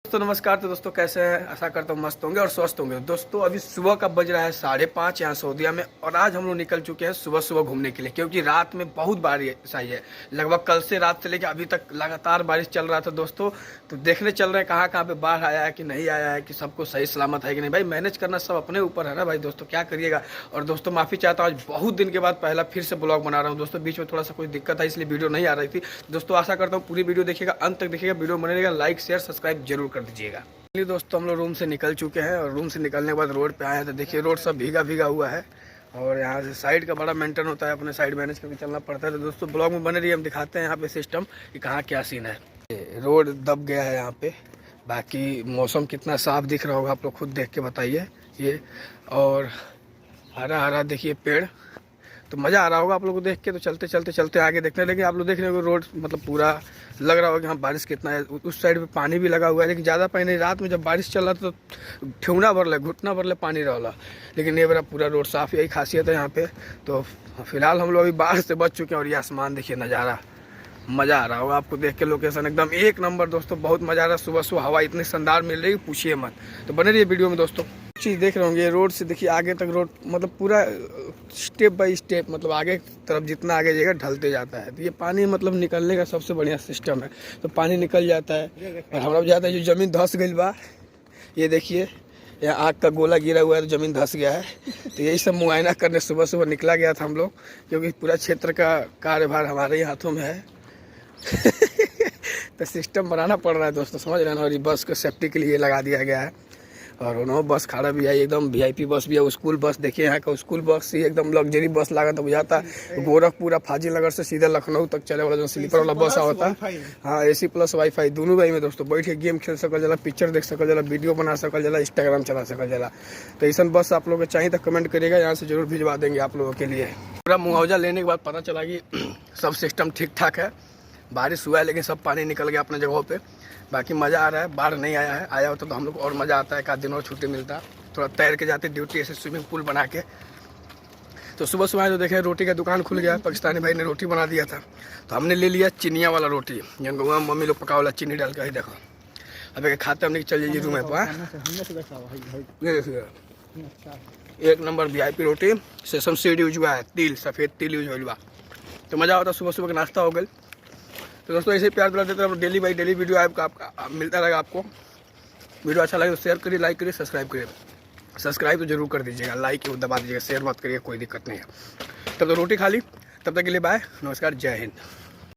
दोस्तों नमस्कार। तो दोस्तों कैसे हैं? आशा करता हूँ मस्त होंगे और स्वस्थ होंगे। दोस्तों अभी सुबह का बज रहा है 5:30 यहाँ सऊदीया में, और आज हम लोग निकल चुके हैं सुबह सुबह घूमने के लिए, क्योंकि रात में बहुत बारिश आई है। लगभग कल से रात से लेकर अभी तक लगातार बारिश चल रहा था दोस्तों। तो देखने चल रहे हैं कहाँ कहाँ पे बाढ़ आया है कि नहीं आया है, कि सबको सही सलामत है कि नहीं। भाई मैनेज करना सब अपने ऊपर है ना भाई दोस्तों, क्या करिएगा। और दोस्तों माफ़ी चाहता हूँ, आज बहुत दिन के बाद पहला फिर से ब्लॉग बना रहा हूँ दोस्तों। बीच में थोड़ा सा कुछ दिक्कत है इसलिए वीडियो नहीं आ रही थी। दोस्तों आशा करता हूँ पूरी वीडियो देखिएगा, अंत तक देखिएगा, वीडियो बने रहेगा। लाइक शेयर सब्सक्राइब जरूर कर दीजिएगा। दोस्तों हम लोग रूम से निकल चुके हैं, और रूम से निकलने के बाद रोड पे आए हैं तो देखिए रोड सब भीगा भीगा हुआ है। और यहाँ से साइड का बड़ा मेंटेन होता है, अपने साइड मैनेज करके चलना पड़ता है। तो दोस्तों ब्लॉग में बने रहिए, हम दिखाते हैं यहाँ पे सिस्टम कि कहाँ क्या सीन है। रोड दब गया है यहाँ पे, बाकी मौसम कितना साफ दिख रहा होगा आप लोग खुद देख के बताइए। ये और हरा हरा देखिए पेड़, तो मज़ा आ रहा होगा आप लोग को देख के। तो चलते आगे देखने लगे। आप लोग देख रहे हो रोड मतलब पूरा लग रहा होगा कि हाँ बारिश कितना है। उस साइड पे पानी भी लगा हुआ है, लेकिन ज़्यादा पानी नहीं। रात में जब बारिश चल रहा था तो ठेवना भरले घुटना भरले पानी रहा, लेकिन ये बार पूरा रोड साफ, यही खासियत है यहाँ पे। तो फिलहाल हम लोग अभी बाढ़ से बच चुके हैं, और ये आसमान देखिए, नज़ारा मज़ा आ रहा होगा आपको देख के। लोकेशन एकदम एक नंबर दोस्तों, बहुत मज़ा आ रहा है। सुबह सुबह हवा इतनी शानदार मिल रही है पूछिए मत। तो बने रहिए वीडियो में दोस्तों। चीज़ देख रहे होंगे, ये रोड से देखिए आगे तक रोड मतलब पूरा स्टेप बाय स्टेप, मतलब आगे तरफ जितना आगे जाएगा ढलते जाता है। तो ये पानी मतलब निकलने का सबसे बढ़िया सिस्टम है। तो पानी निकल जाता है, और हमारा जाता है जो ज़मीन धंस गई बा, ये देखिए यहाँ आग का गोला गिरा हुआ है तो ज़मीन धंस गया है। तो यही सब मुआयना करने सुबह सुबह निकला गया था हम लोग, क्योंकि पूरा क्षेत्र का कार्यभार हमारे ही हाथों में है। तो सिस्टम बनाना पड़ रहा है दोस्तों, समझ रहे हैं। और ये बस को सेफ्टी के लिए लगा दिया गया है, और उन्होंने बस खड़ा भी है, एकदम VIP बस भी है। स्कूल बस देखिए, यहाँ का स्कूल बस ही एकदम लग्जरी बस लगा था, बुझाता गोरखपुर फाजिल नगर से सीधे लखनऊ तक चले वाला जो स्लीपर वाला बस होता है। हाँ AC प्लस वाईफाई दोनों भाई में दोस्तों, बैठ के गेम खेल सकल जला, पिक्चर देख सकल जला, वीडियो बना सकल जला, इंस्टाग्राम चला सकल जला। तो ऐसा बस आप लोगों को चाहिए तो कमेंट करिएगा, यहाँ से जरूर भिजवा देंगे आप लोगों के लिए। पूरा मुआवजा लेने के बाद पता चला कि सब सिस्टम ठीक ठाक है। बारिश हुआ है लेकिन सब पानी निकल गया अपने जगहों पे। बाकी मज़ा आ रहा है, बाढ़ नहीं आया है। आया होता तो हम लोग और मज़ा आता है, एक आध दिन और छुट्टी मिलता, थोड़ा तैर के जाते ड्यूटी, ऐसे स्विमिंग पूल बना के। तो सुबह सुबह जो देखें रोटी का दुकान खुल गया, पाकिस्तानी भाई ने रोटी बना दिया था, तो हमने ले लिया चिनिया वाला रोटी, जिनको मम्मी लोग पका वाला चीनी डाल के। ही देखो अब एक खाते हमने चल जाइए रूम में। एक नंबर VIP रोटी, सेसम सीड यूज हुआ है, तिल सफ़ेद तिल यूज हुआ। तो मज़ा होता, सुबह सुबह का नाश्ता हो गया। तो दोस्तों ऐसे प्यार दिला देते हैं, डेली बाई डेली वीडियो आपका मिलता रहेगा आपको। वीडियो अच्छा लगे तो शेयर करिए, लाइक करिए, सब्सक्राइब करिए। सब्सक्राइब तो जरूर कर दीजिएगा, लाइक दबा दीजिएगा, शेयर मत करिए, कोई दिक्कत नहीं है। तब तो रोटी खा ली, तब तक के लिए बाय, नमस्कार, जय हिंद।